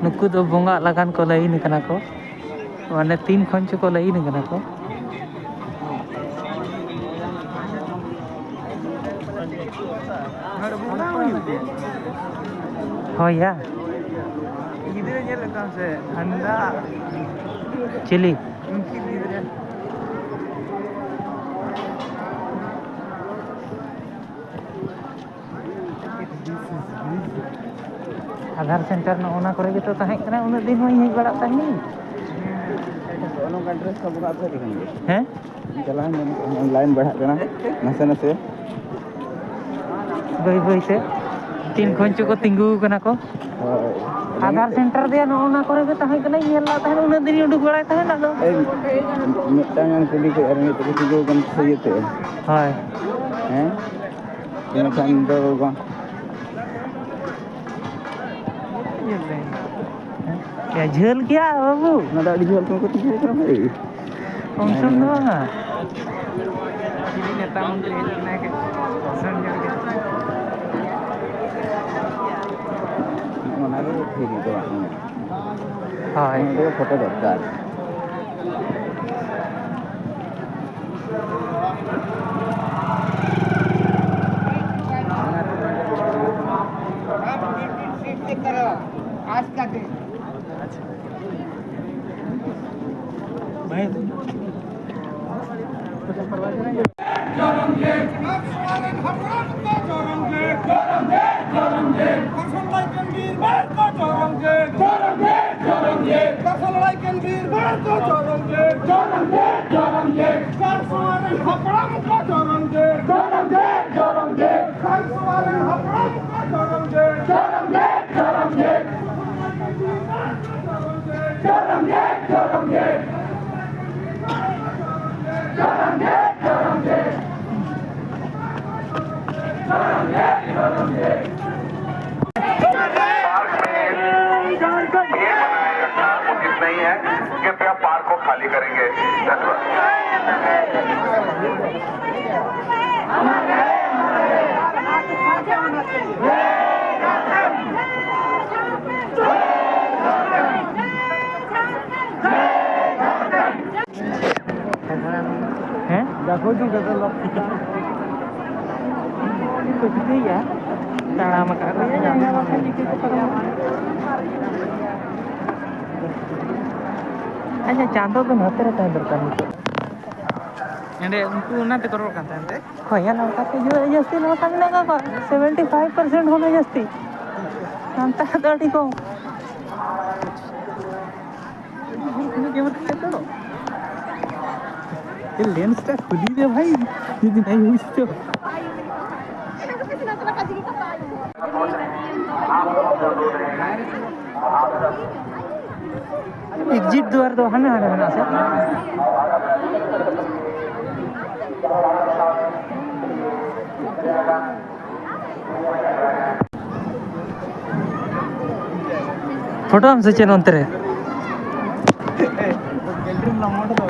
नुकु दो बोंगा लगान को लाइन कना को माने 3 खन को लाइन कना को हो या गिदरे ये लगता से अंडा चिली उनकी गिदरे आधार सेंटर न ओना करे के तो तहे कना उन दिन में ही बड़ा तहे दोनों एड्रेस का बुका से दिखेंगे हैं चला ऑनलाइन बढ़ा देना नसे नसे बई बई से 3 खन को तिंगु कना को आधार सेंटर दे न ओना करे के तहे कना येला तहे उन दिन उडुक बड़ा तहे ना दो मिटांग कुली के अरे तो किसी को कम सही थे हाय हैं इन खान दो गो क्या झेल क्या बाबू ना दाड़ी झोल तुमको तिंगु कर भाई फंक्शन दो ना ini नेता मंत्री हेल्थना के संजय के मना रे ठीक तो हाय ये फोटो दरकार करो आज का दिन अच्छा मैं नहीं है कि क्या पार्क को खाली करेंगे हैं देखो जो कर लो कुछ भी है ताना मका अच्छा चांदो तो नते रहता है दरकार नहीं एंडे उनको उन्नत करो करते हैं खोया लौटा के जो जस्ती लौटा मिलेगा को 75% होना जस्ती अंता दाढ़ी को ये लेंस टा खुली दे भाई यदि नहीं हुई तो एग्जिट द्वार दो हने हने बना से फोटो हमसे चलो अंतरे गैलरी में अमाउंट दो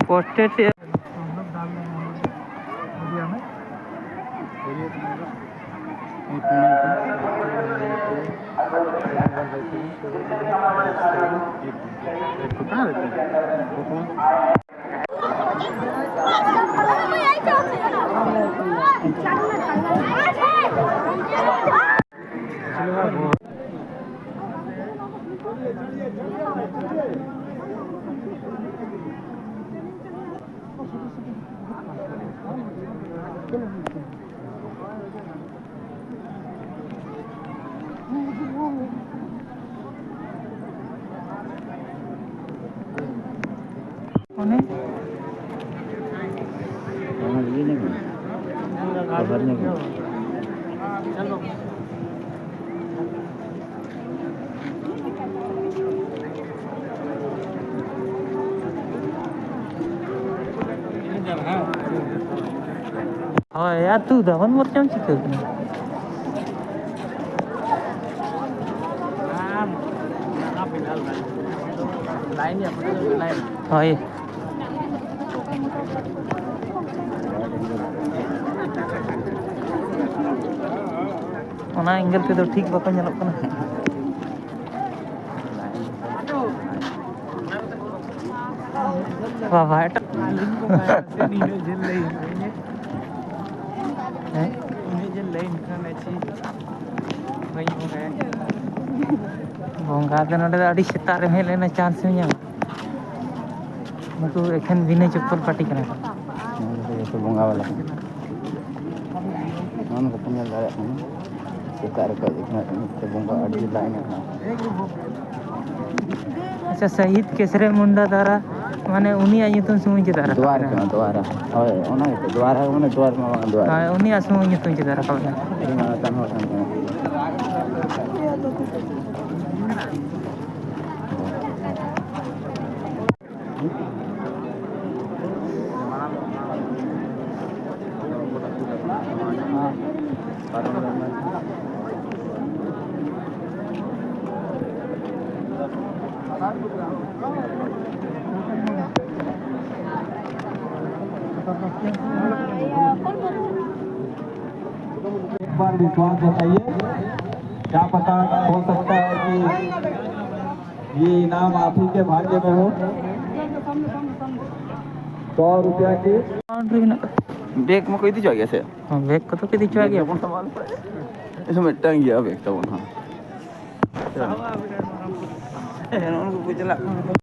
posted Mana? Orang begini kan? Kabarnya kan? Oh ya tuh dah kan macam cikgu. Line ᱦᱳᱭ ᱚᱱᱟ एंगल तेदो ठीक बाको ñelok kana बाबा एटा बोंगा दे नोडे अड़ी सेता रे हेज लेना चांस ᱧᱟᱢ नुकु एखन बिना चप्पल पार्टी kana तो बोंगा वाला नॉन को पुण्य दारे सेता रे को देखना तो बोंगा अड़ी लाइन है अच्छा शहीद केसरे मुंडा द्वारा माने उनिया nyutum सुमुं चेदा द्वार का द्वारा ओए ओना तो द्वार है माने द्वार में द्वार हां उनिया सुमुं nyutum चेदा rakab na ini mana tan ho tan एक बार विश्वास जताइए क्या पता हो सकता है कि ये इनाम आप ही के भाग्य में हो 100 रुपया की बाउंड्री ना बैग में कोई दी जाएगा से हां बैग को तो किदी चुआ गया कौन संभाल इसमें टंग गया बैग तो हां उनको कुछ